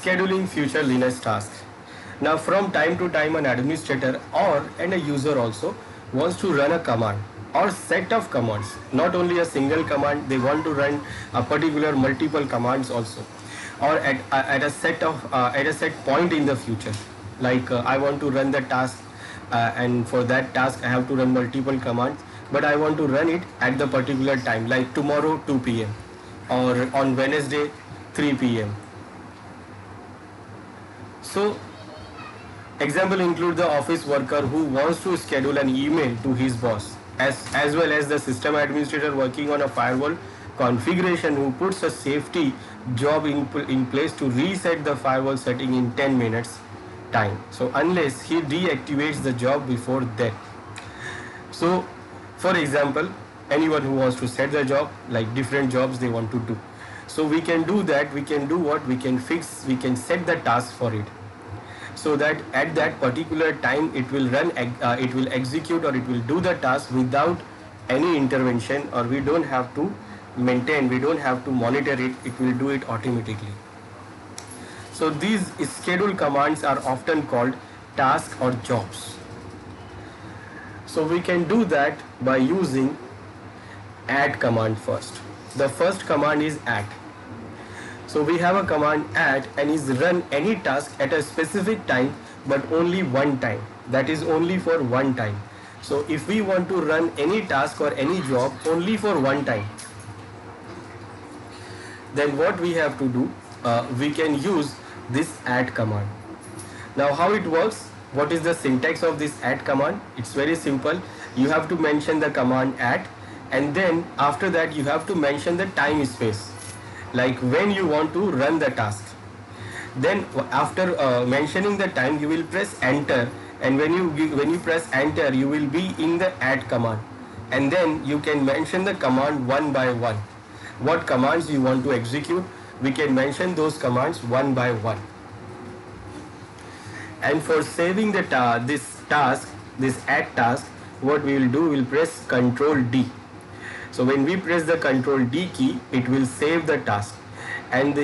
scheduling future Linux tasks. Now from time to time an administrator and a user also wants to run a command or set of commands, not only a single command, they want to run a particular multiple commands also, or at a set point in the future. Like I want to run the task, and for that task I have to run multiple commands, but I want to run it at the particular time, like tomorrow 2 p.m. or on Wednesday 3 p.m. So example include the office worker who wants to schedule an email to his boss, as well as the system administrator working on a firewall configuration who puts a safety job in place to reset the firewall setting in 10 minutes time. So unless he deactivates the job before that. So for example, anyone who wants to set the job, like different jobs they want to do. So we can do that, we can do what? We can set the task for it, so that at that particular time it will run, it will execute, or it will do the task without any intervention, or we don't have to maintain, we don't have to monitor it, it will do it automatically. So these schedule commands are often called tasks or jobs. So we can do that by using add command first. The first command is add. So we have a command add and is run any task at a specific time, but only one time. That is only for one time. So if we want to run any task or any job only for one time, then what we have to do, we can use this add command. Now how it works, what is the syntax of this add command? It's very simple. You have to mention the command add, and then after that you have to mention the time space, like when you want to run the task. Then after mentioning the time, you will press enter, and when you press enter, you will be in the add command, and then you can mention the command one by one. What commands you want to execute, we can mention those commands one by one. And for saving the this add task, what we will do, we will press Ctrl D. So when we press the Ctrl D key, it will save the task, and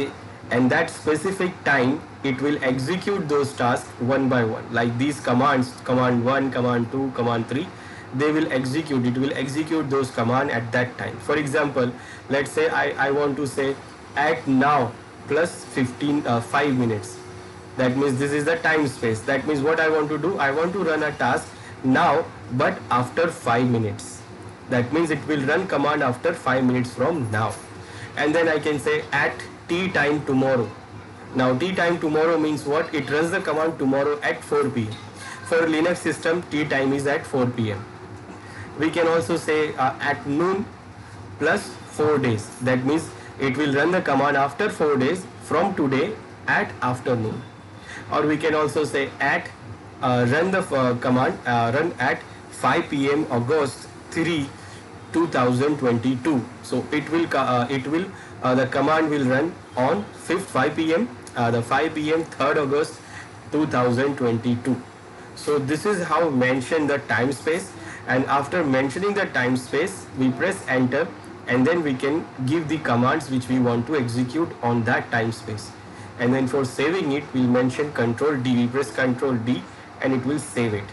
that specific time it will execute those tasks one by one. Like these commands, command 1, command 2, command 3, they will execute, it will execute those commands at that time. For example, let's say I want to say act now plus 5 minutes. That means this is the time space. That means what I want to do, I want to run a task now, but after 5 minutes. That means it will run command after 5 minutes from now. And then I can say at tea time tomorrow. Now tea time tomorrow means what? It runs the command tomorrow at 4 p.m. For Linux system, tea time is at 4 p.m. We can also say at noon plus 4 days. That means it will run the command after 4 days from today at afternoon. Or we can also say at run the command run at 5 p.m. August 3, 2022. So the command will run on 5 p.m. The 5 p.m. 3rd August 2022. So this is how mention the time space, and after mentioning the time space, we press enter, and then we can give the commands which we want to execute on that time space. And then for saving it, we'll mention Ctrl D. We press Ctrl D and it will save it.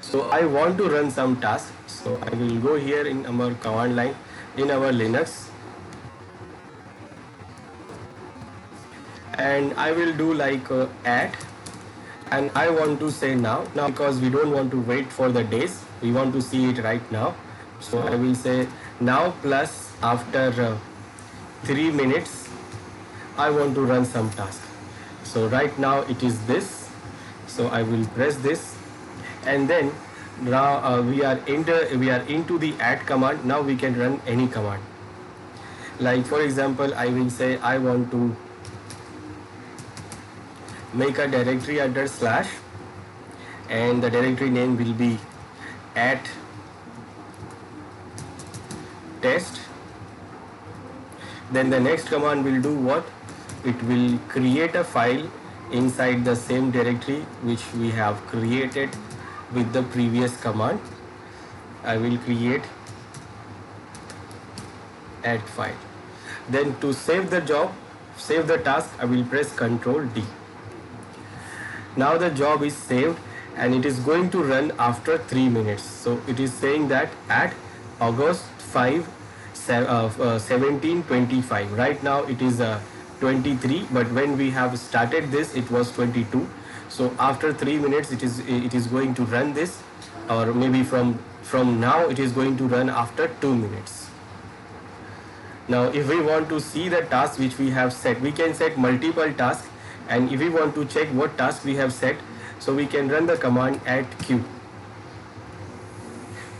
So I want to run some task. So I will go here in our command line in our Linux, and I will do like add, and I want to say now because we don't want to wait for the days, we want to see it right now. So I will say now plus after 3 minutes I want to run some task. So right now it is this, so I will press this, and then now we are into the add command. Now we can run any command. Like for example, I will say I want to make a directory under slash, and the directory name will be at test. Then the next command will do what? It will create a file inside the same directory which we have created with the previous command. I will create add file. Then to save the job, save the task, I will press Ctrl D. Now the job is saved and it is going to run after 3 minutes. So it is saying that at August 5, 1725. Right now it is 23, but when we have started this it was 22. So after 3 minutes it is going to run this, or maybe from now it is going to run after 2 minutes. Now if we want to see the task which we have set, we can set multiple tasks, and if we want to check what task we have set, so we can run the command @q,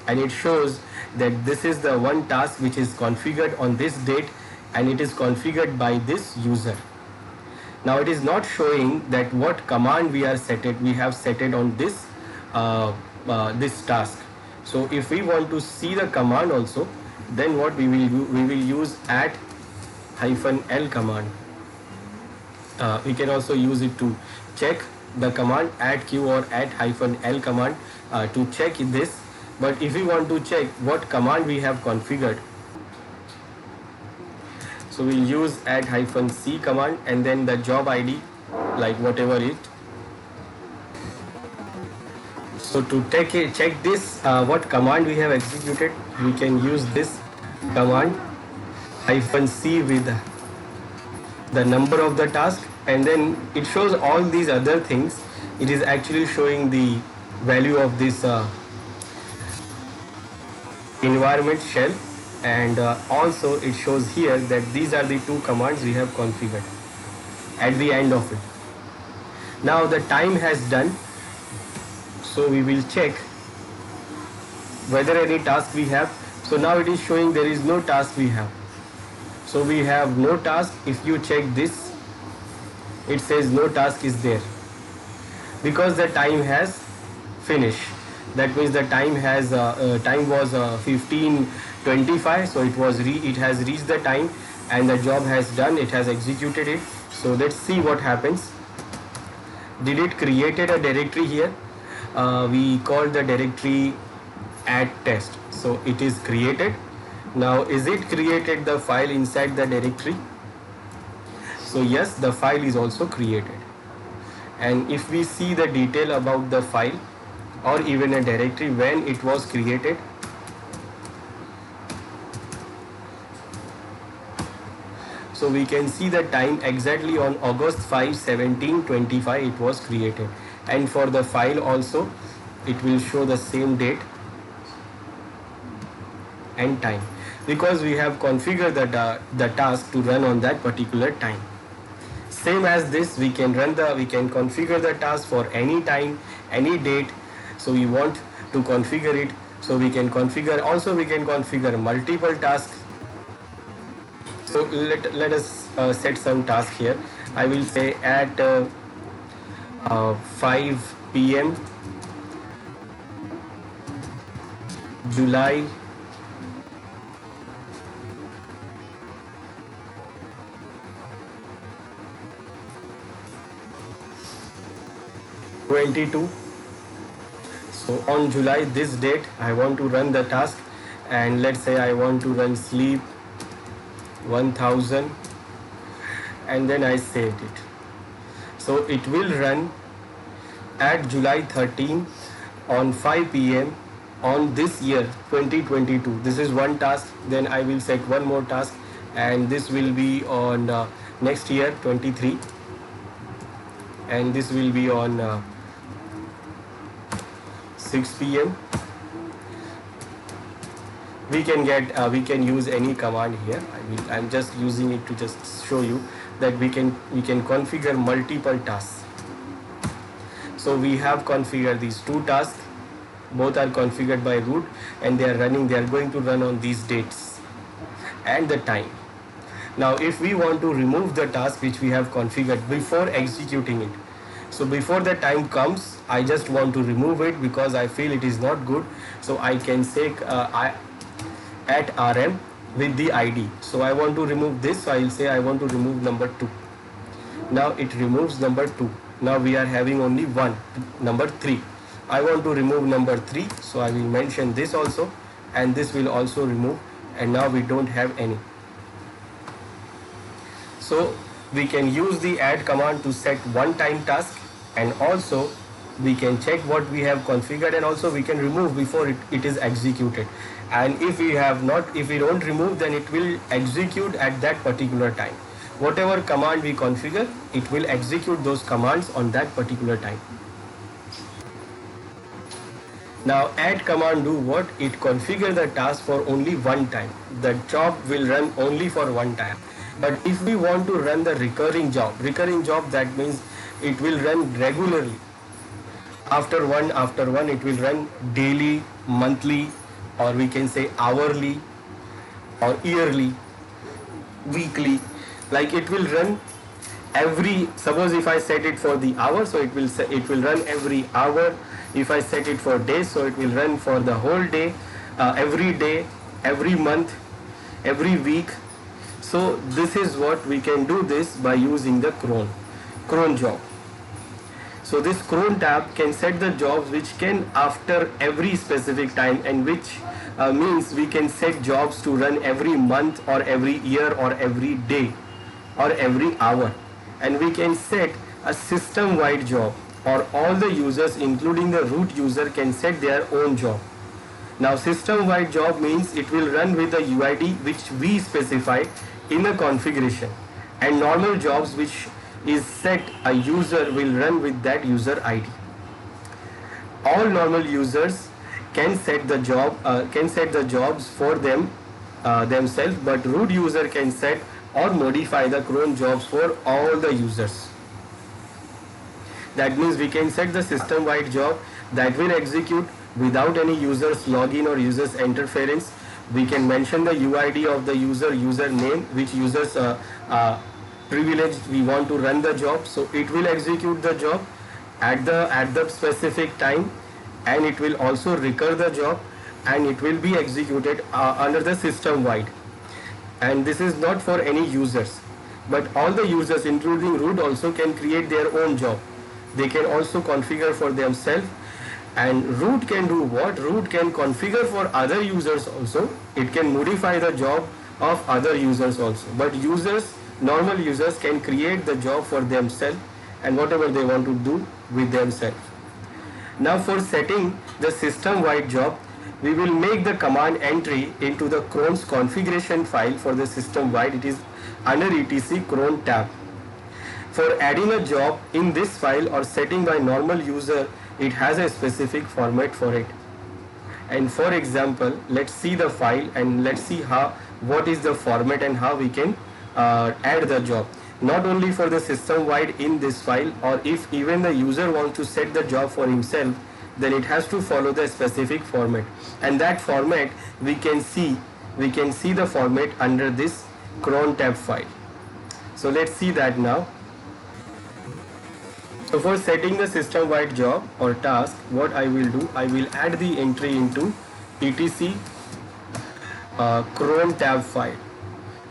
and it shows that this is the one task which is configured on this date and it is configured by this user. Now it is not showing that what command we have set it on this this task. So if we want to see the command also, then what we will do, we will use @-l command. We can also use it to check the command @q or @-l command to check this. But if we want to check what command we have configured, so we'll use @-c command and then the job ID, like whatever it. So to check this what command we have executed, we can use this command -c with the number of the task, and then it shows all these other things. It is actually showing the value of this environment shell, and also it shows here that these are the two commands we have configured at the end of it. Now the time has done, so we will check whether any task we have. So now it is showing there is no task we have. So we have no task. If you check this, it says no task is there because the time has finished. That means the time was 15:25, so it has reached the time and the job has done, it has executed it. So let's see what happens. Did it created a directory here? We called the directory @test, so it is created. Now is it created the file inside the directory? So yes, the file is also created. And if we see the detail about the file or even a directory when it was created, so we can see the time exactly on August 5, 1725 it was created, and for the file also it will show the same date and time, because we have configured the task to run on that particular time. Same as this, we can configure the task for any time, any date. So we want to configure it, so we can configure. Also we can configure multiple tasks. So let us set some task here. I will say at 5 p.m. July 22. So on July this date I want to run the task, and let's say I want to run sleep 1000, and then I saved it. So it will run at July 13 on 5 p.m. on this year 2022. This is one task. Then I will set one more task, and this will be on next year 23, and this will be on 6 p.m. We can use any command here. I'm just using it to just show you that we can configure multiple tasks. So we have configured these two tasks. Both are configured by root, and they are going to run on these dates and the time. Now if we want to remove the task which we have configured before executing it, so before the time comes, I just want to remove it because I feel it is not good. So I can say @rm with the ID. So I want to remove this, so I will say I want to remove number 2. Now it removes number 2. Now we are having only one, number 3. I want to remove number 3, so I will mention this also, and this will also remove, and now we don't have any. So we can use the add command to set one time task, and also we can check what we have configured, and also we can remove before it is executed. And if we don't remove, then it will execute at that particular time. Whatever command we configure, it will execute those commands on that particular time. Now add command do what? It configure the task for only one time. The job will run only for one time. But if we want to run the recurring job, that means it will run regularly. After one, it will run daily, monthly, or we can say hourly, or yearly, weekly. Like it will run suppose if I set it for the hour, so it will run every hour. If I set it for days, so it will run for the whole day, every month, every week. So this is what we can do this by using the cron job. So this cron tab can set the jobs which can after every specific time, and which means we can set jobs to run every month or every year or every day or every hour. And we can set a system-wide job, or all the users including the root user can set their own job. Now system-wide job means it will run with the UID which we specify in the configuration, and normal jobs which is set a user will run with that user ID. All normal users can set the jobs for themselves, but root user can set or modify the cron jobs for all the users. That means we can set the system-wide job that will execute without any user's login or user's interference. We can mention the UID of the user name, which user's privileged we want to run the job. So it will execute the job at the specific time, and it will also recur the job, and it will be executed under the system-wide. And this is not for any users, but all the users including root also can create their own job. They can also configure for themselves. And root can do what? Root can configure for other users also. It can modify the job of other users also. But normal users can create the job for themselves and whatever they want to do with themselves. Now for setting the system-wide job, we will make the command entry into the cron's configuration file for the system-wide. It is under etc cron tab. For adding a job in this file or setting by normal user, it has a specific format for it. And for example, let's see the file and let's see what is the format and how we can add the job. Not only for the system-wide in this file, or if even the user wants to set the job for himself, then it has to follow the specific format. And that format we can see the format under this cron tab file. So let's see that now. So for setting the system-wide job or task, what I will do, I will add the entry into etc cron tab file.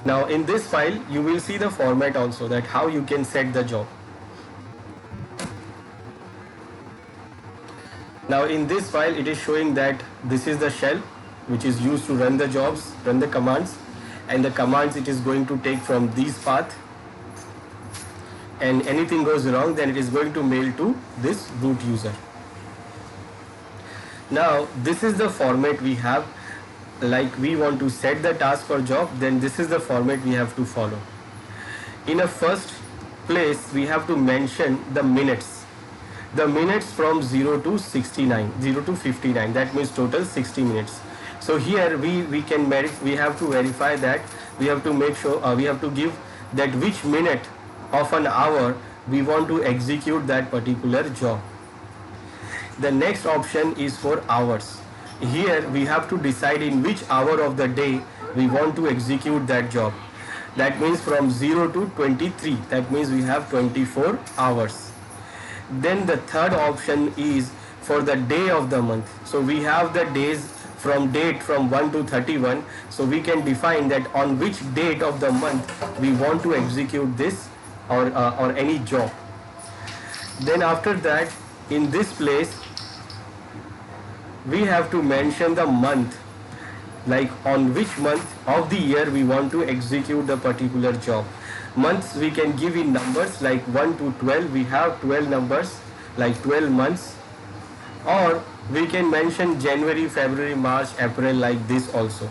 Now in this file, you will see the format also, that how you can set the job. Now in this file, it is showing that this is the shell which is used to run the jobs, run the commands, and the commands it is going to take from these path. And anything goes wrong, then it is going to mail to this root user. Now this is the format we have. Like we want to set the task or job, then this is the format we have to follow. In a first place, we have to mention the minutes. The minutes from 0 to 59, that means total 60 minutes. So here we have to verify that, we have to make sure, we have to give that which minute of an hour we want to execute that particular job. The next option is for hours. Here we have to decide in which hour of the day we want to execute that job. That means from 0 to 23, that means we have 24 hours. Then the third option is for the day of the month. So we have the days from 1 to 31. So we can define that on which date of the month we want to execute this or any job. Then after that, in this place, we have to mention the month, like on which month of the year we want to execute the particular job. Months we can give in numbers like 1 to 12. We have 12 numbers like 12 months, or we can mention January, February, March, April like this also.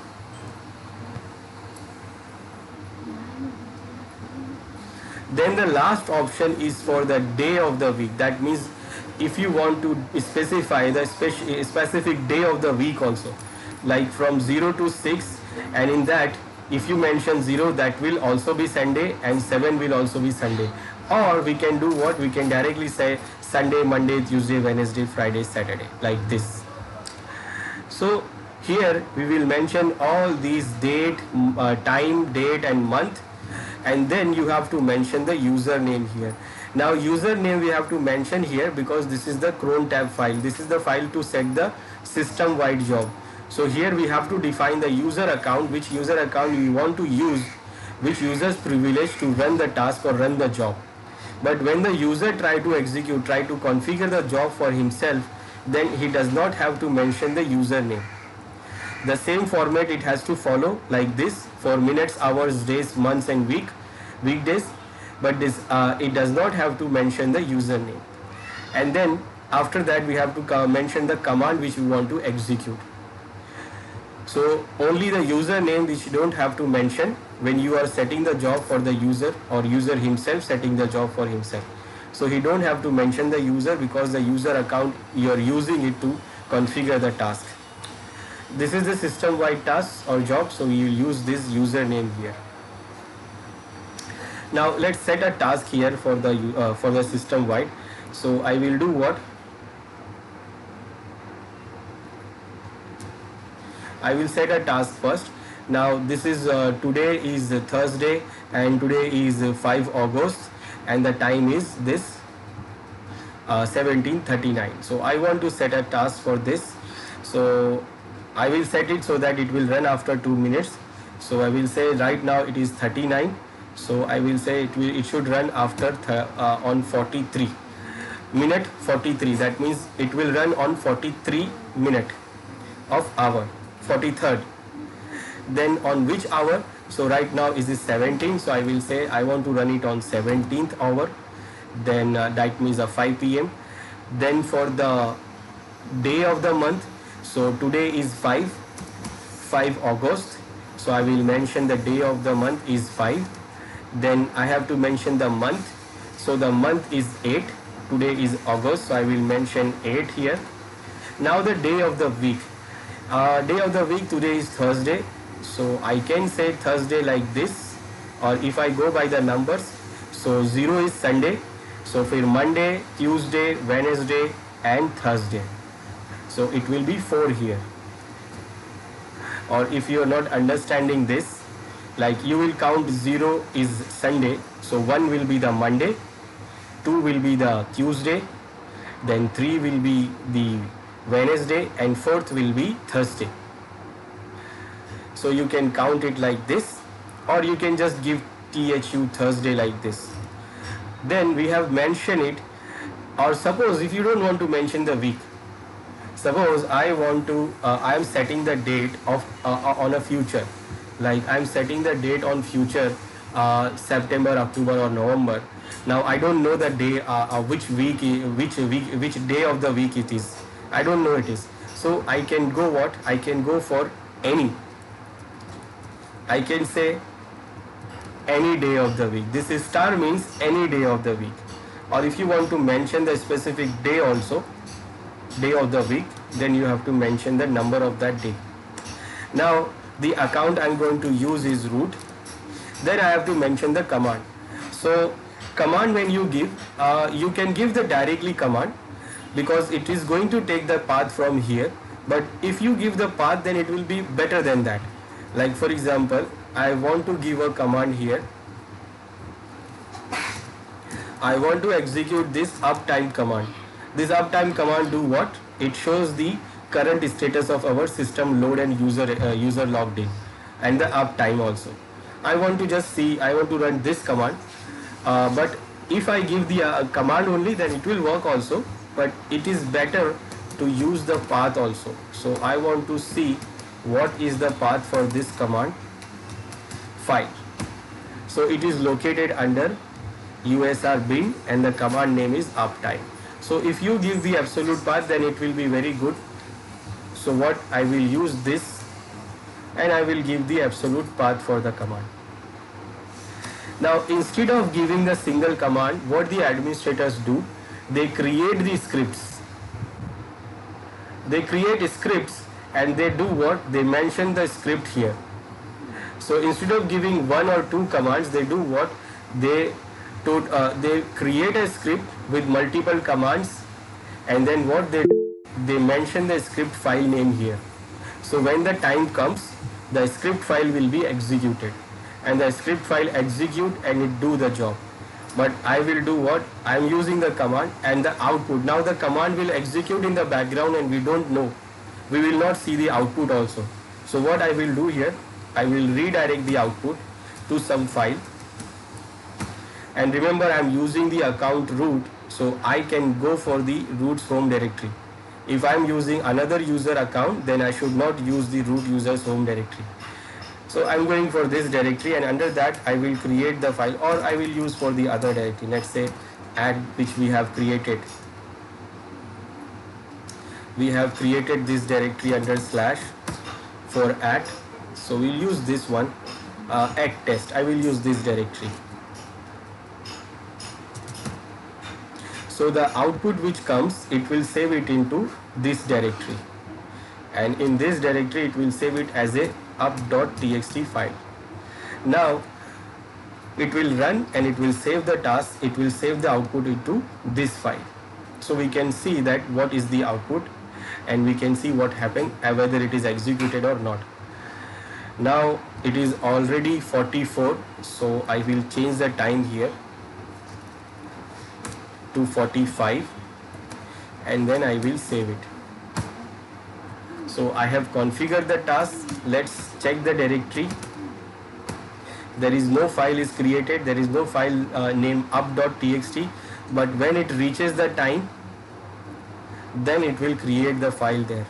Then the last option is for the day of the week. That means if you want to specify the specific day of the week also, like from 0 to 6, and in that if you mention 0, that will also be Sunday, and 7 will also be Sunday. Or we can do what? We can directly say Sunday, Monday, Tuesday, Wednesday, Friday, Saturday, like this. So here we will mention all these date, time, date and month, and then you have to mention the username here. Now username we have to mention here because this is the cron tab file. This is the file to set the system wide job. So here we have to define the user account, which user account we want to use, which user's privilege to run the task or run the job. But when the user try to execute, try to configure the job for himself, then he does not have to mention the username. The same format it has to follow like this for minutes, hours, days, months and weekdays, but this it does not have to mention the username. And then after that we have to mention the command which we want to execute. So only the username which you don't have to mention when you are setting the job for the user, or user himself setting the job for himself. So he don't have to mention the user because the user account you are using it to configure the task. This is the system wide task or job, so you will use this username here. Now let's set a task here for the system wide. So I will do what? I will set a task first. Now this is today is Thursday and today is 5 August and the time is this 17:39. So I want to set a task for this. So I will set it so that it will run after 2 minutes. So I will say right now it is 39. So I will say it should run after on 43 minute 43. That means it will run on 43 minute of hour 43rd. Then on which hour? So right now is 17. So I will say I want to run it on 17th hour. Then that means 5 p.m. Then for the day of the month, so today is 5 August. So I will mention the day of the month is 5. Then I have to mention the month. So the month is 8. Today is August. So I will mention 8 here. Now the day of the week. Day of the week today is Thursday. So I can say Thursday like this. Or if I go by the numbers, so 0 is Sunday. So for Monday, Tuesday, Wednesday and Thursday. So it will be 4 here. Or if you are not understanding this, like you will count 0 is Sunday. So 1 will be the Monday, 2 will be the Tuesday, then 3 will be the Wednesday and 4th will be Thursday. So you can count it like this, or you can just give THU Thursday like this. Then we have mentioned it. Or suppose if you don't want to mention the week, suppose I want to I am setting the date of on a future, like I am setting the date on future September, October or November. Now I don't know the day which day of the week it is. I don't know it is. So I can go what? I can go for any. I can say any day of the week. This is star means any day of the week. Or if you want to mention the specific day also, day of the week, then you have to mention the number of that day. Now the account I'm going to use is root. Then I have to mention the command. So command when you give, you can give the directly command because it is going to take the path from here. But if you give the path, then it will be better than that. Like for example, I want to give a command here. I want to execute this uptime command. This uptime command do what? It shows the current status of our system load and user logged in and the uptime also. I want to just see, I want to run this command, but if I give the command only, then it will work also, but it is better to use the path also. So I want to see what is the path for this command file. So it is located under USR bin and the command name is uptime. So if you give the absolute path, then it will be very good. So what I will use this, and I will give the absolute path for the command. Now instead of giving the single command, what the administrators do, they create the scripts. They create scripts and they do what? They mention the script here. So instead of giving one or two commands, they do what? They create a script with multiple commands, and then what they mention the script file name here. So when the time comes, the script file will be executed, and the script file execute and it do the job. But I will do what? I am using the command and the output. Now the command will execute in the background and we don't know. We will not see the output also. So what I will do here, I will redirect the output to some file. And remember, I am using the account root, so I can go for the root's home directory. If I am using another user account, then I should not use the root user's home directory. So I am going for this directory, and under that I will create the file, or I will use for the other directory. Let's say add, which we have created. We have created this directory under slash for at. So we'll use this one, at test. I will use this directory. So the output which comes, it will save it into this directory, and in this directory it will save it as a up.txt file. Now it will run and it will save the task, it will save the output into this file. So we can see that what is the output, and we can see what happened, whether it is executed or not. Now it is already 44, so I will change the time here to 45, and then I will save it. So I have configured the task. Let's check the directory. There is no file is created, there is no file name up.txt, but when it reaches the time, then it will create the file there.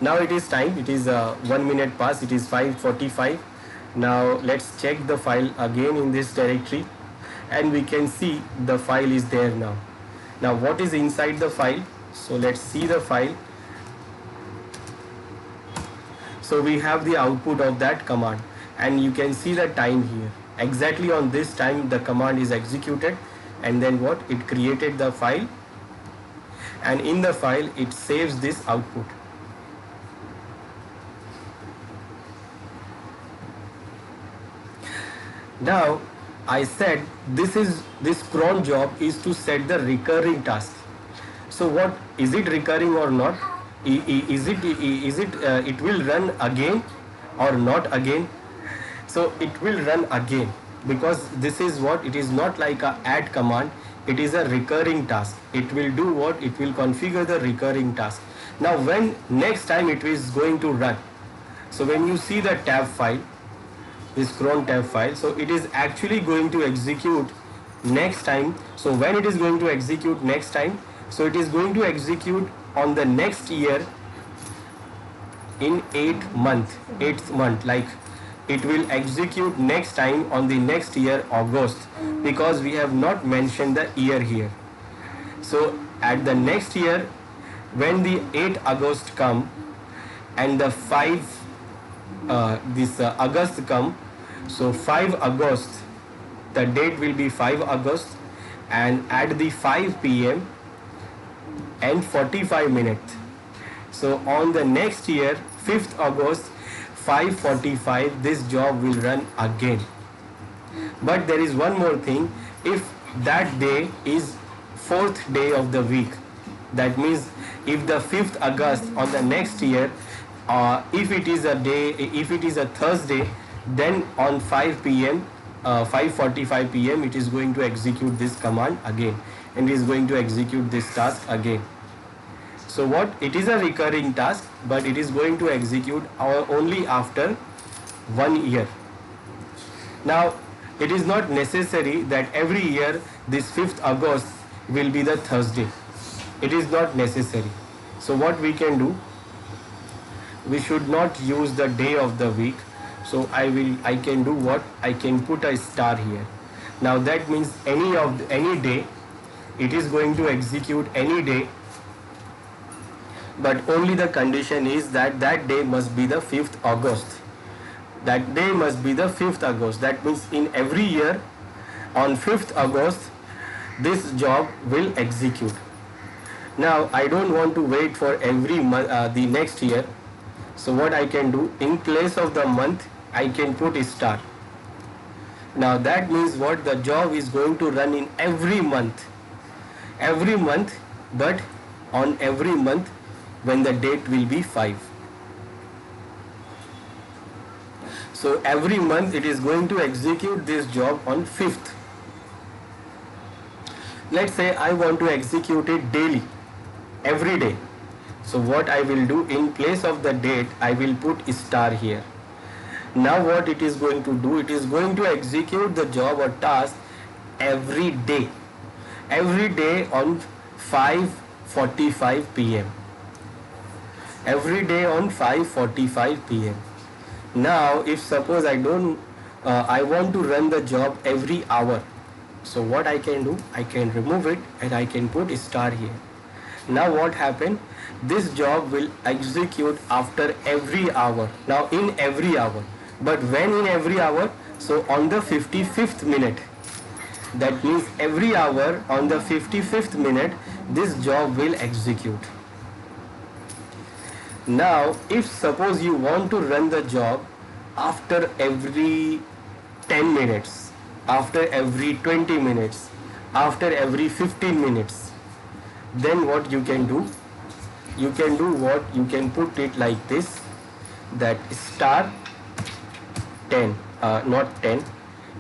Now it is time, it is 1 minute past, it is 5:45. Now let's check the file again in this directory, and we can see the file is there now. Now what is inside the file? So let's see the file. So we have the output of that command, and you can see the time here. Exactly on this time the command is executed, and then what? It created the file, and in the file it saves this output. Now I said this cron job is to set the recurring task. So what is it, recurring or not? Is it it will run again or not again? So it will run again, because this is what, it is not like a add command, it is a recurring task. It will do what? It will configure the recurring task. Now when next time it is going to run, so when you see the tab file, this cron tab file, so it is actually going to execute next time. So when it is going to execute next time, so it is going to execute on the next year in 8th month, like it will execute next time on the next year, August, because we have not mentioned the year here. So at the next year, when the 8th August come and the August come, so 5 August, the date will be 5 August, and at the 5 p.m. and 45 minutes. So on the next year, 5th August, 5:45, this job will run again. But there is one more thing. If that day is 4th day of the week, that means if the 5th August on the next year, if it is a Thursday, then on 5 p.m., 5:45 p.m., it is going to execute this command again, and it is going to execute this task again. So what? It is a recurring task, but it is going to execute only after 1 year. Now, it is not necessary that every year this 5th August will be the Thursday. It is not necessary. So what we can do? We should not use the day of the week. So I can do what? I can put a star here. Now that means any day, it is going to execute any day, but only the condition is that that day must be the 5th August. That day must be the 5th August. That means in every year on 5th August this job will execute. Now I don't want to wait for every month, the next year. So what I can do, in place of the month I can put a star. Now that means what? The job is going to run in every month, but on every month when the date will be 5. So every month it is going to execute this job on 5th. Let's say I want to execute it daily, every day. So what I will do, in place of the date I will put a star here. Now what it is going to do, it is going to execute the job or task every day on 5:45 p.m. every day on 5:45 p.m. Now if suppose I want to run the job every hour, so what I can do, I can remove it and I can put a star here. Now what happened, this job will execute after every hour. Now in every hour, but when in every hour? So on the 55th minute. That means every hour on the 55th minute this job will execute. Now if suppose you want to run the job after every 10 minutes, after every 20 minutes, after every 15 minutes, then what you can do? You can do what? You can put it like this, that star 10, not 10,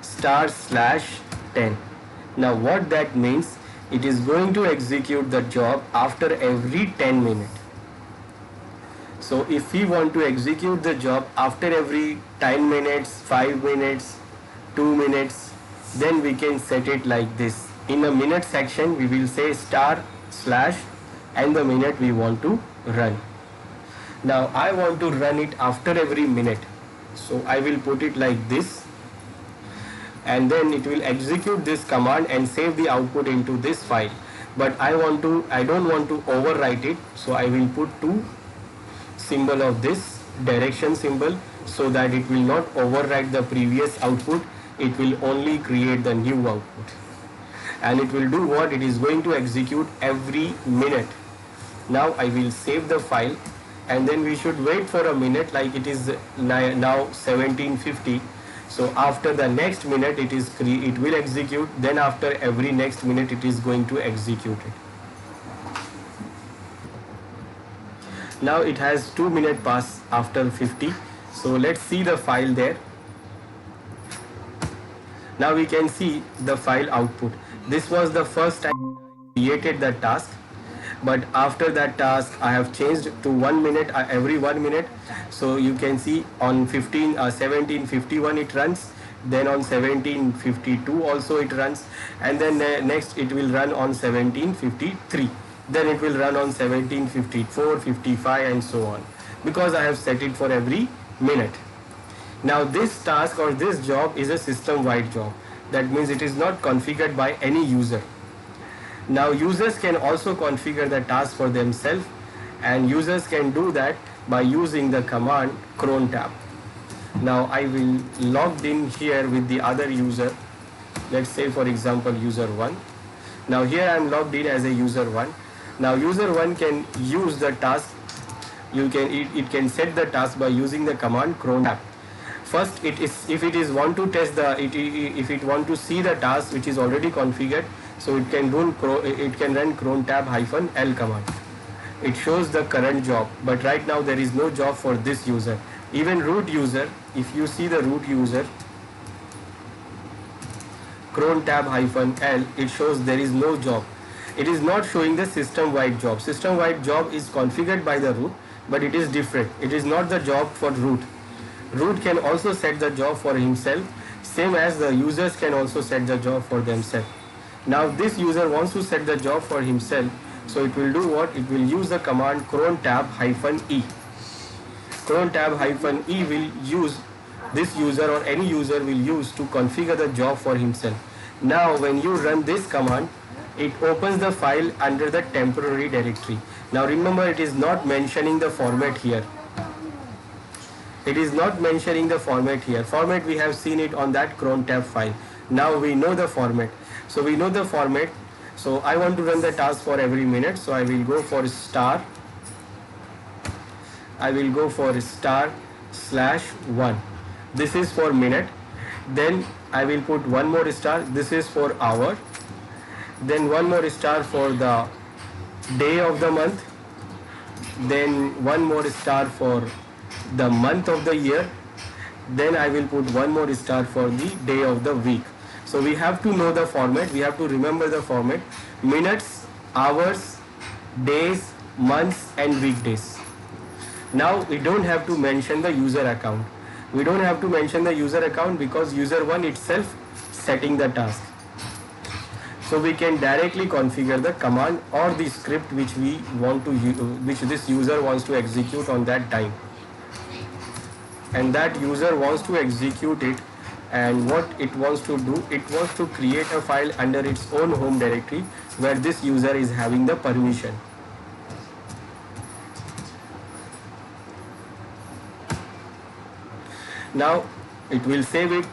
star slash 10. Now what that means, it is going to execute the job after every 10 minutes. So if we want to execute the job after every 10 minutes, 5 minutes, 2 minutes, then we can set it like this. In a minute section we will say star slash and the minute we want to run. Now I want to run it after every minute. So I will put it like this, and then it will execute this command and save the output into this file. But I don't want to overwrite it, so I will put 2 symbol of this direction symbol, so that it will not overwrite the previous output, it will only create the new output. And it will do what? It is going to execute every minute. Now I will save the file, and then we should wait for a minute, like it is now 17:50. So after the next minute it will execute, then after every next minute it is going to execute it. Now it has 2 minutes pass after 50. So let's see the file there. Now we can see the file output. This was the first time I created the task, but after that task I have changed to 1 minute every 1 minute. So you can see on 17:51 it runs, then on 17:52 also it runs, and then next it will run on 17:53, then it will run on 17:54, 55 and so on, because I have set it for every minute. Now this task or this job is a system-wide job. That means it is not configured by any user. Now users can also configure the task for themselves, and users can do that by using the command cron tab. Now I will logged in here with the other user. Let's say for example user 1. Now here I am logged in as a user 1. Now user 1 can use the task. It can set the task by using the command cron tab. First, if it is want to test if it want to see the task which is already configured, so it can run cron tab -l command. It shows the current job, but right now there is no job for this user. Even root user, if you see the root user, cron tab -l, it shows there is no job. It is not showing the system-wide job. System-wide job is configured by the root, but it is different. It is not the job for root. Root can also set the job for himself, same as the users can also set the job for themselves. Now this user wants to set the job for himself, so it will do what? It will use the command cron tab -e. Cron tab -e will use this user or any user will use to configure the job for himself. Now when you run this command, it opens the file under the temporary directory. Now remember, it is not mentioning the format here. It is not mentioning the format here. Format, we have seen it on that cron tab file. Now we know the format. So we know the format. So I want to run the task for every minute. So I will go for star. I will go for star/1. This is for minute. Then I will put one more star. This is for hour. Then one more star for the day of the month. Then one more star for the month of the year. Then I will put one more star for the day of the week. So we have to know the format. We have to remember the format: minutes, hours, days, months, and weekdays. Now we don't have to mention the user account. We don't have to mention the user account because user 1 itself setting the task. So we can directly configure the command or the script which we want to which this user wants to execute on that time. And that user wants to execute it, and what it wants to do, it wants to create a file under its own home directory where this user is having the permission. Now it will save it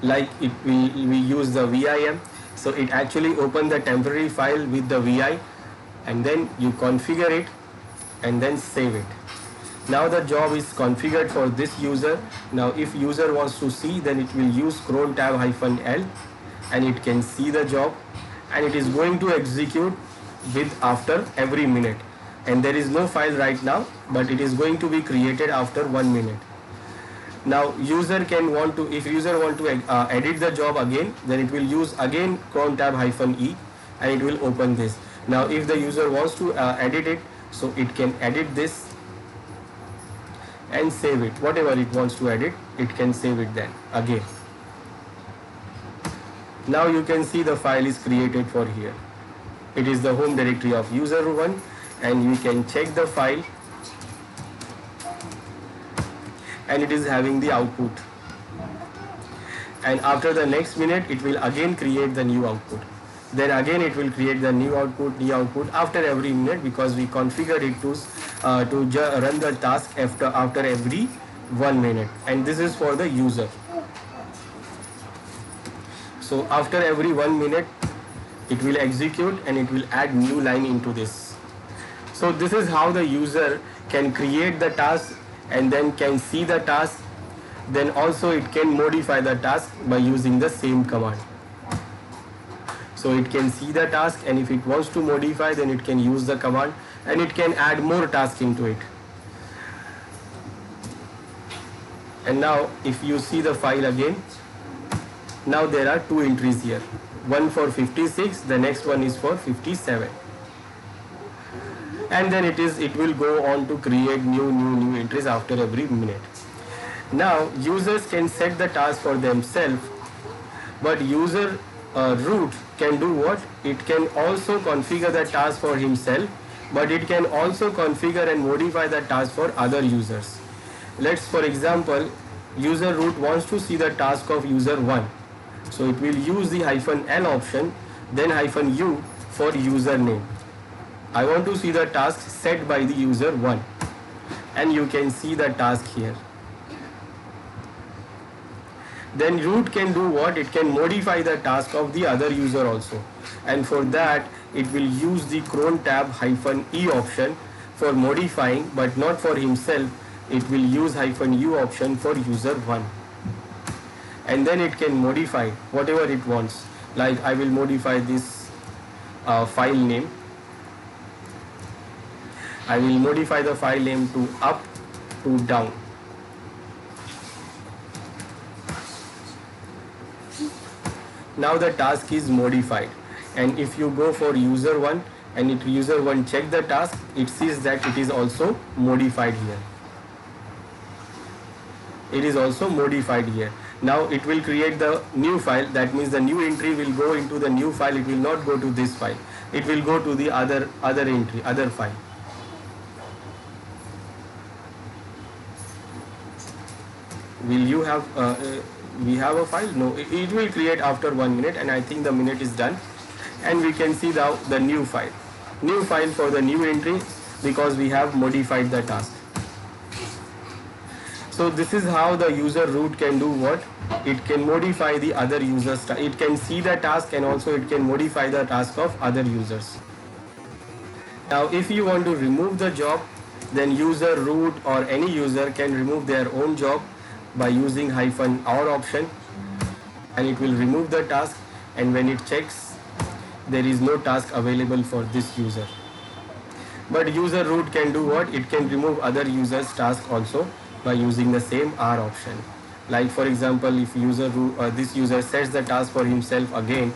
like we use the VIM. So it actually open the temporary file with the VI, and then you configure it and then save it. Now the job is configured for this user. Now if user wants to see, then it will use cron tab -L and it can see the job, and it is going to execute with after every minute. And there is no file right now, but it is going to be created after 1 minute. Now user can want to, if user want to edit the job again, then it will use again cron tab -E and it will open this. Now if the user wants to edit it, so it can edit this and save it. Whatever it wants to edit, it can save it then again. Now you can see the file is created for here. It is the home directory of user 1, and you can check the file, and it is having the output. And after the next minute, it will again create the new output. Then again it will create the new output after every minute, because we configured it to run the task after every 1 minute, and this is for the user. So after every 1 minute it will execute and it will add new line into this. So this is how the user can create the task and then can see the task. Then also it can modify the task by using the same command. So it can see the task, and if it wants to modify, then it can use the command, and it can add more tasks into it. And now if you see the file again, now there are 2 entries here. One for 56, the next one is for 57. And then it will go on to create new entries after every minute. Now users can set the task for themselves, but user root can do what? It can also configure the task for himself, but it can also configure and modify the task for other users. Let's, for example, user root wants to see the task of user 1. So it will use the -L option, then -U for username. I want to see the task set by the user 1, and you can see the task here. Then root can do what? It can modify the task of the other user also, and for that it will use the cron tab -E option for modifying, but not for himself. It will use -U option for user 1, and then it can modify whatever it wants. Like I will modify this file name. I will modify the file name to up to down. Now the task is modified, and if you go for user 1 and if user 1 check the task, it sees that it is also modified here. It is also modified here. Now it will create the new file. That means the new entry will go into the new file. It will not go to this file. It will go to the other entry, other file. Will you have we have a file? No, it will create after 1 minute, and I think the minute is done, and we can see the new file for the new entry, because we have modified the task. So this is how the user root can do what? It can modify the other users. It can see the task, and also it can modify the task of other users. Now if you want to remove the job, then user root or any user can remove their own job by using -or option, and it will remove the task, and when it checks, there is no task available for this user. But user root can do what? It can remove other users' task also by using the same R option. Like for example, if user root, this user sets the task for himself again,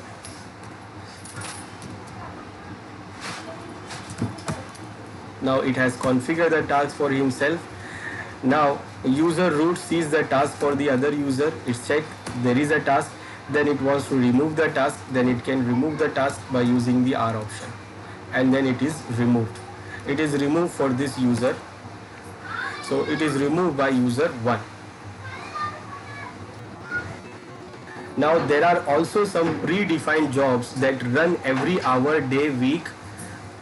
now it has configured the task for himself. Now user root sees the task for the other user, it's checked, there is a task, then it wants to remove the task, then it can remove the task by using the R option, and then it is removed. It is removed for this user, so it is removed by user 1. Now there are also some predefined jobs that run every hour, day, week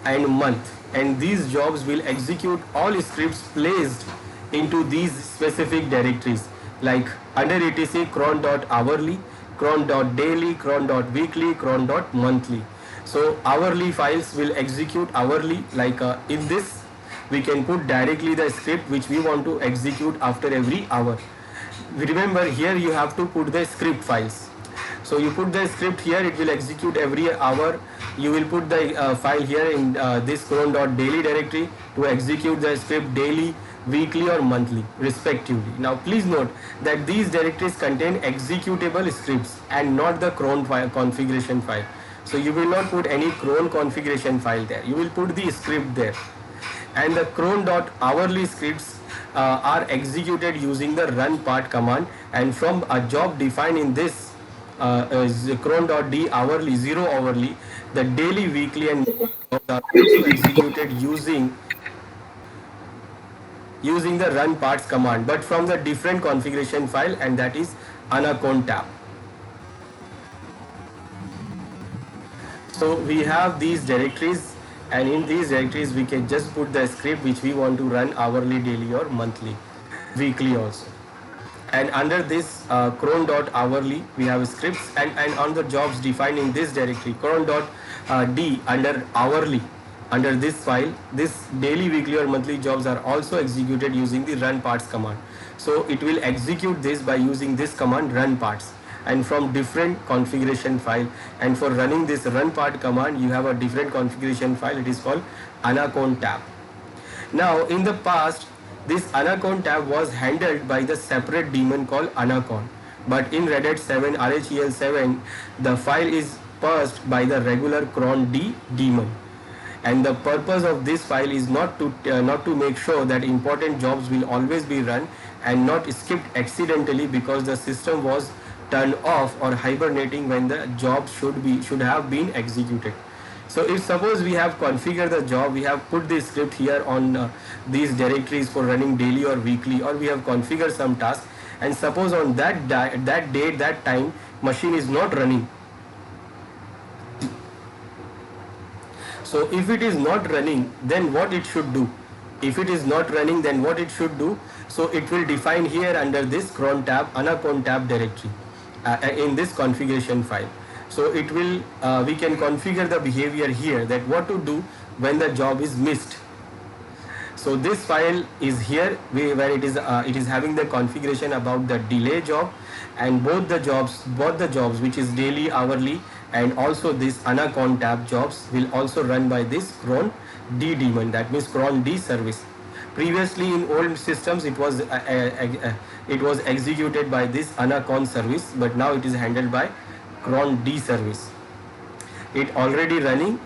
and month, and these jobs will execute all scripts placed into these specific directories, like under etc cron.hourly, cron.daily, cron.weekly, cron.monthly. So hourly files will execute hourly, like in this we can put directly the script which we want to execute after every hour. Remember, here you have to put the script files. So you put the script here, it will execute every hour. You will put the file here in this cron.daily directory to execute the script daily, weekly or monthly respectively. Now please note that these directories contain executable scripts and not the cron file, configuration file. So you will not put any cron configuration file there, you will put the script there. And the cron.hourly scripts are executed using the run part command, and from a job defined in this cron.d hourly, 0 hourly, the daily, weekly and jobs are also executed using the run parts command, but from the different configuration file, and that is anacon tab. So we have these directories, and in these directories we can just put the script which we want to run hourly, daily or monthly, weekly also. And under this cron.hourly we have scripts, and on the jobs defined in this directory cron.d under hourly, under this file, this daily, weekly or monthly jobs are also executed using the run parts command. So it will execute this by using this command run parts, and from different configuration file. And for running this run part command, you have a different configuration file, it is called anacon tab. Now in the past, this anacon tab was handled by the separate daemon called anacon, but in Red Hat 7 RHEL 7 the file is parsed by the regular cron d daemon, and the purpose of this file is not to make sure that important jobs will always be run and not skipped accidentally because the system was turned off or hibernating when the job should have been executed. So if suppose we have configured the job, we have put the script here on these directories for running daily or weekly, or we have configured some task, and suppose on that date, that time, machine is not running. So if it is not running, then what it should do? If it is not running, then what it should do? So it will define here under this cron tab, anacon tab directory in this configuration file. So it will, we can configure the behavior here, that what to do when the job is missed. So this file is here where it is having the configuration about the delay job, and both the jobs which is daily, hourly and also this anacon tab jobs will also run by this cron d daemon, that means cron d service. Previously in old systems it was executed by this anacon service, but now it is handled by cron d service. It is already running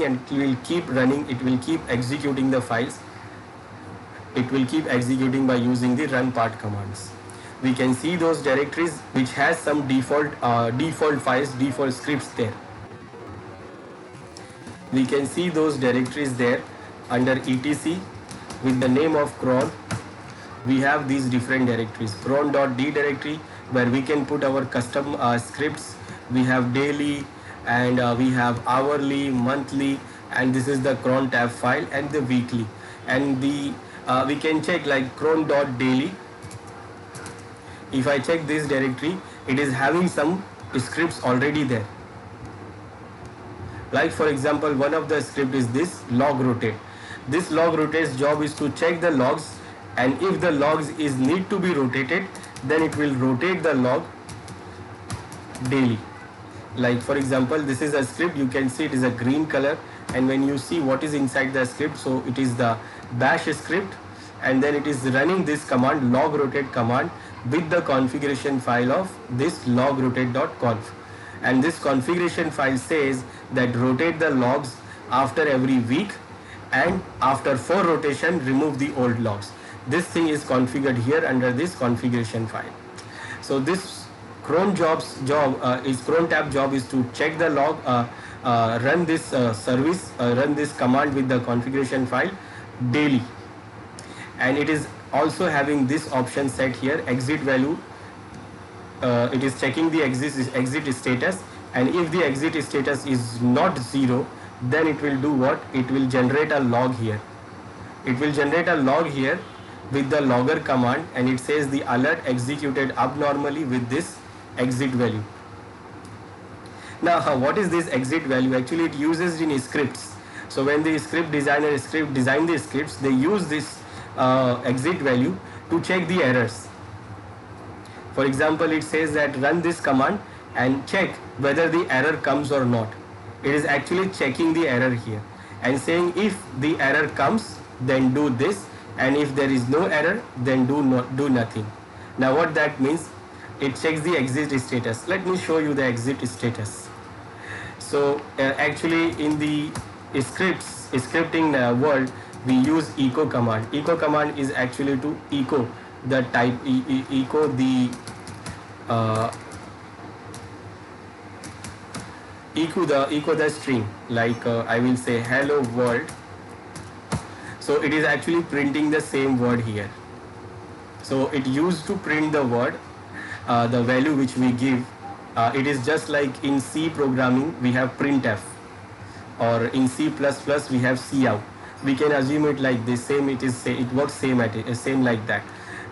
and it will keep running, it will keep executing the files, it will keep executing by using the run part commands. We can see those directories which has some default files, default scripts there. We can see those directories there under etc with the name of cron, we have these different directories. Cron.d directory where we can put our custom scripts. We have daily, and we have hourly, monthly, and this is the cron tab file, and the weekly. And the we can check like cron.daily. If I check this directory, it is having some scripts already there. Like for example, one of the script is this log rotate. This log rotate's job is to check the logs, and if the logs is need to be rotated, then it will rotate the log daily. Like for example, this is a script, you can see it is a green color, and when you see what is inside the script, so it is the bash script, and then it is running this command, log rotate command, with the configuration file of this log rotate.conf. And this configuration file says that rotate the logs after every week, and after 4 rotation remove the old logs. This thing is configured here under this configuration file. So this cron tab job is to check the log, run this service, run this command with the configuration file daily. And it is also having this option set here, exit value. It is checking the exit status, and if the exit status is not 0, then it will do what? It will generate a log here. It will generate a log here with the logger command, and it says the alert executed abnormally with this exit value. Now what is this exit value? Actually it uses in scripts. So when the script designer design the scripts, they use this exit value to check the errors. For example, it says that run this command and check whether the error comes or not. It is actually checking the error here and saying if the error comes, then do this, and if there is no error, then do nothing. Now what that means, it checks the exit status. Let me show you the exit status. So actually in the scripting world, we use echo command. Echo command is actually to echo the type, echo the echo the string, like I will say hello world. So it is actually printing the same word here. So it used to print the word, the value which we give. It is just like in C programming we have printf, or in C++ we have cout. We can assume it like this, same it is, say it works same like that.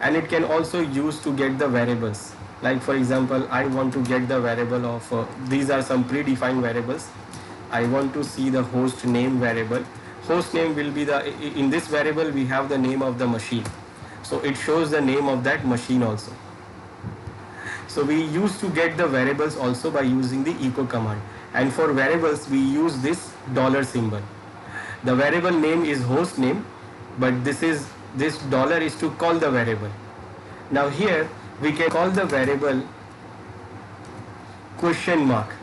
And it can also use to get the variables. Like for example, I want to get the variable of these are some predefined variables. I want to see the host name variable. Host name will be the, in this variable we have the name of the machine, so it shows the name of that machine also. So we used to get the variables also by using the echo command, and for variables we use this dollar symbol. The variable name is host name, but this dollar is to call the variable. Now here we can call the variable question mark.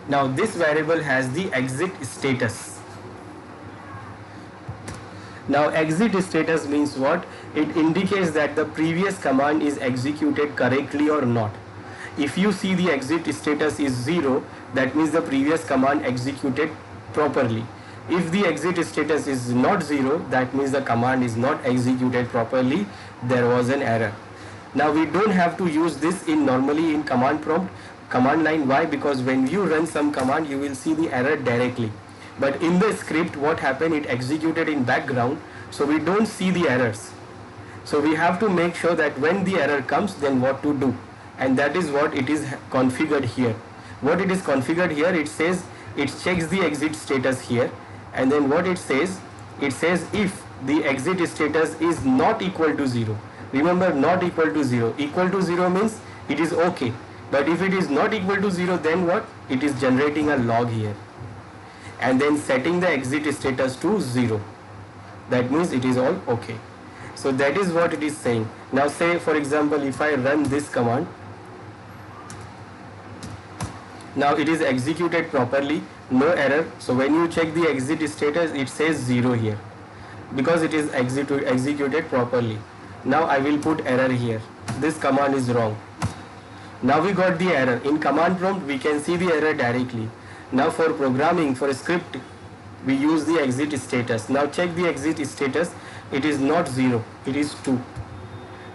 Now this variable has the exit status. Now exit status means what? It indicates that the previous command is executed correctly or not. If you see the exit status is 0, that means the previous command executed properly. If the exit status is not 0, that means the command is not executed properly, there was an error. Now we don't have to use this normally in command prompt, command line. Why? Because when you run some command, you will see the error directly. But in the script, what happened, it executed in background, so we don't see the errors. So we have to make sure that when the error comes, then what to do. And that is what it is configured here. What it is configured here, it says, it checks the exit status here. And then what it says if the exit status is not equal to 0. Remember, not equal to 0. Equal to 0 means it is okay. But if it is not equal to 0, then what? It is generating a log here. And then setting the exit status to 0. That means it is all okay. So that is what it is saying. Now say for example, if I run this command, now it is executed properly, no error. So when you check the exit status, it says 0 here because it is executed properly. Now I will put error here. This command is wrong. Now we got the error. In command prompt we can see the error directly. Now for programming, for a script, we use the exit status. Now check the exit status. It is not 0, it is 2.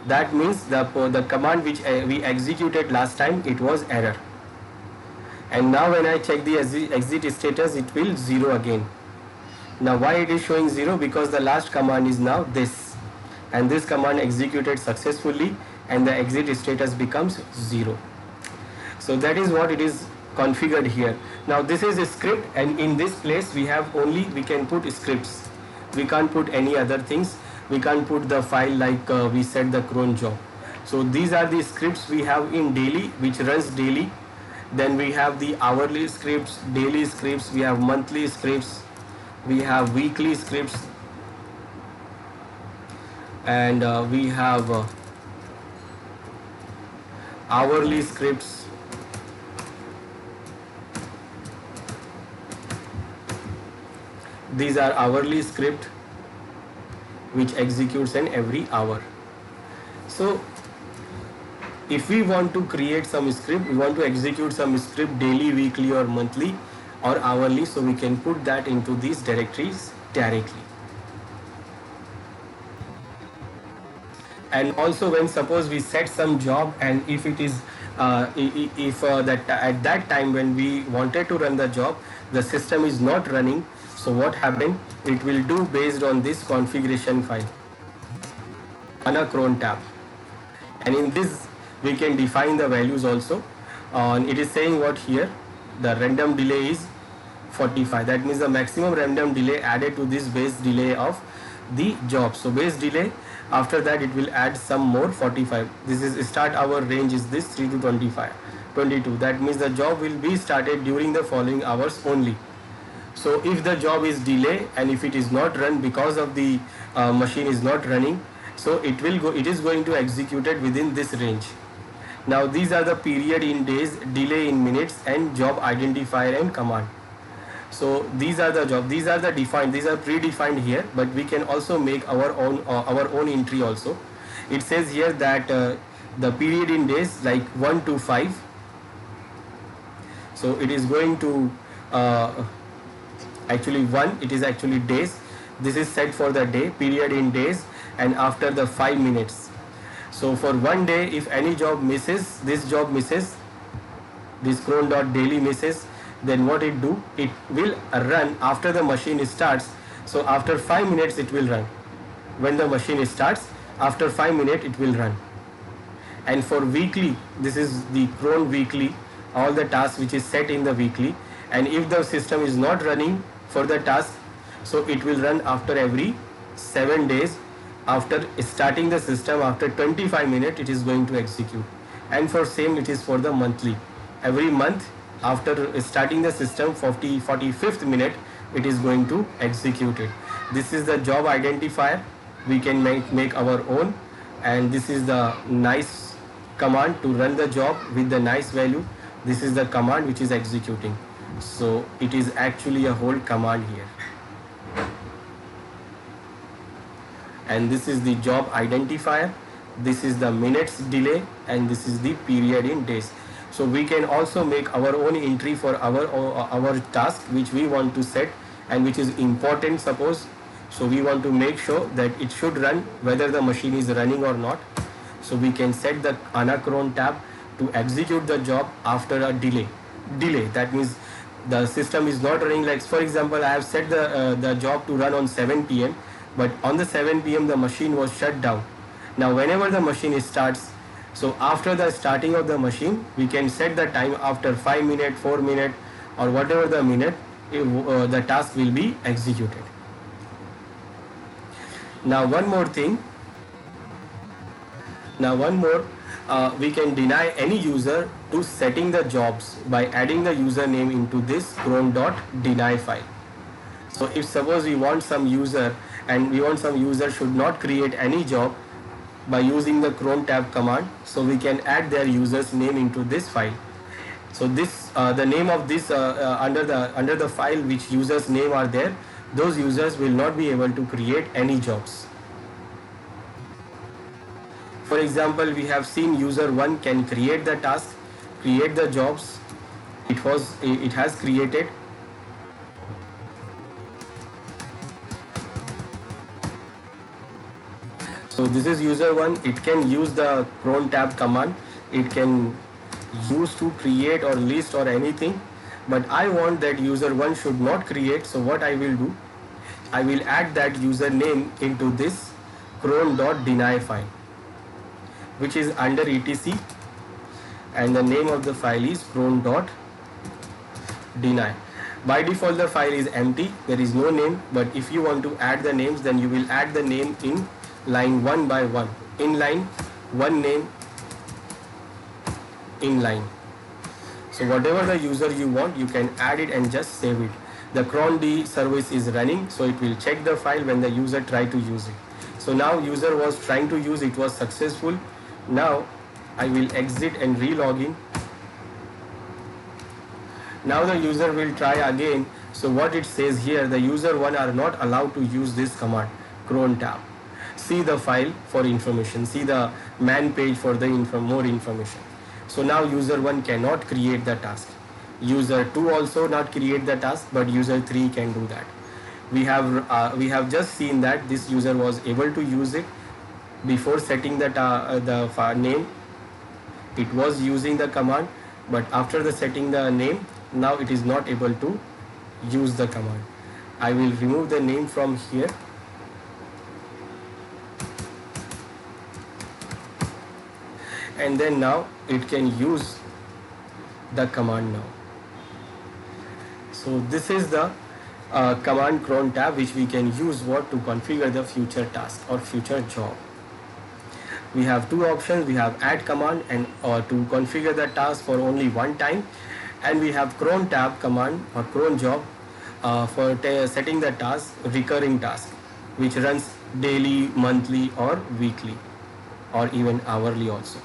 That means the command which we executed last time, it was error. And now when I check the exit status, it will 0 again. Now why it is showing 0? Because the last command is now this, and this command executed successfully and the exit status becomes 0. So that is what it is configured here. Now this is a script, and in this place we can put scripts. We can't put any other things. We can't put the file like we set the cron job. So these are the scripts we have in daily, which runs daily. Then we have the hourly scripts, daily scripts, we have monthly scripts, we have weekly scripts, and we have hourly scripts. These are hourly script which executes in every hour. So if we want to create some script, we want to execute some script daily, weekly or monthly or hourly, so we can put that into these directories directly. And also when suppose we set some job, and if it is that at that time when we wanted to run the job, the system is not running, so what happened? It will do based on this configuration file on a cron tab, and in this we can define the values also. It is saying what here, the random delay is 45. That means the maximum random delay added to this base delay of the job. So base delay, after that it will add some more 45. This is start hour range is this 3 to 22. That means the job will be started during the following hours only. So if the job is delay and if it is not run because of the machine is not running, so it is going to execute it within this range. Now these are the period in days, delay in minutes, and job identifier and command. So these are the job, these are the defined, these are predefined here, but we can also make our own entry also. It says here that the period in days like 1 to 5. So it is going to actually 1, it is actually days. This is set for the day, period in days, and after the 5 minutes. So for 1 day, if any job misses, this job misses, this cron.daily misses, then what it do? It will run after the machine starts. So after 5 minutes it will run. When the machine starts, after 5 minutes it will run. And for weekly, this is the cron weekly, all the tasks which is set in the weekly. And if the system is not running for the task, so it will run after every 7 days. After starting the system, after 25 minutes it is going to execute. And for same it is for the monthly. Every month after starting the system, 45th minute it is going to execute it. This is the job identifier. We can make our own, and this is the nice command to run the job with the nice value. This is the command which is executing. So it is actually a whole command here. And this is the job identifier, this is the minutes delay, and this is the period in days. So we can also make our own entry for our task which we want to set and which is important, suppose. So we want to make sure that it should run whether the machine is running or not. So we can set the anacron tab to execute the job after a delay. That means the system is not running, like for example I have set the job to run on 7 p.m. but on the 7 p.m. the machine was shut down. Now whenever the machine starts, so after the starting of the machine, we can set the time after 5 minutes, 4 minutes, or whatever the minute, the task will be executed. Now one more thing. We can deny any user to setting the jobs by adding the username into this cron.deny file. So if suppose we want some user and we want some user should not create any job by using the cron tab command, so we can add their user's name into this file. So this the name of this under the file which users name are there, those users will not be able to create any jobs. For example, we have seen user 1 can create the task, create the jobs. It has created. So So this is user 1. It can use the cron tab command. It can use to create or list or anything, but I want that user 1 should not create. So what I will do, I will add that username into this cron.deny file, which is under etc, and the name of the file is cron.deny. By default the file is empty, there is no name, but if you want to add the names, then you will add the name in line 1 by 1. In line, one name in line. So whatever the user you want, you can add it and just save it. The cron-d service is running, so it will check the file when the user try to use it. So now user was trying to use, it was successful. Now I will exit and re-log in. Now the user will try again. So what it says here, the user 1 are not allowed to use this command, cron tab. See the file for information, see the man page for the more information. So now user 1 cannot create the task. User 2 also not create the task, but user 3 can do that. We have just seen that this user was able to use it before setting the name. It was using the command, but after the setting the name, now it is not able to use the command. I will remove the name from here. And then now it can use the command now. So this is the command cron tab, which we can use to configure the future task or future job. We have two options. We have add command and to configure the task for only one time, and we have cron tab command or cron job for setting the task, recurring task, which runs daily, monthly or weekly or even hourly also.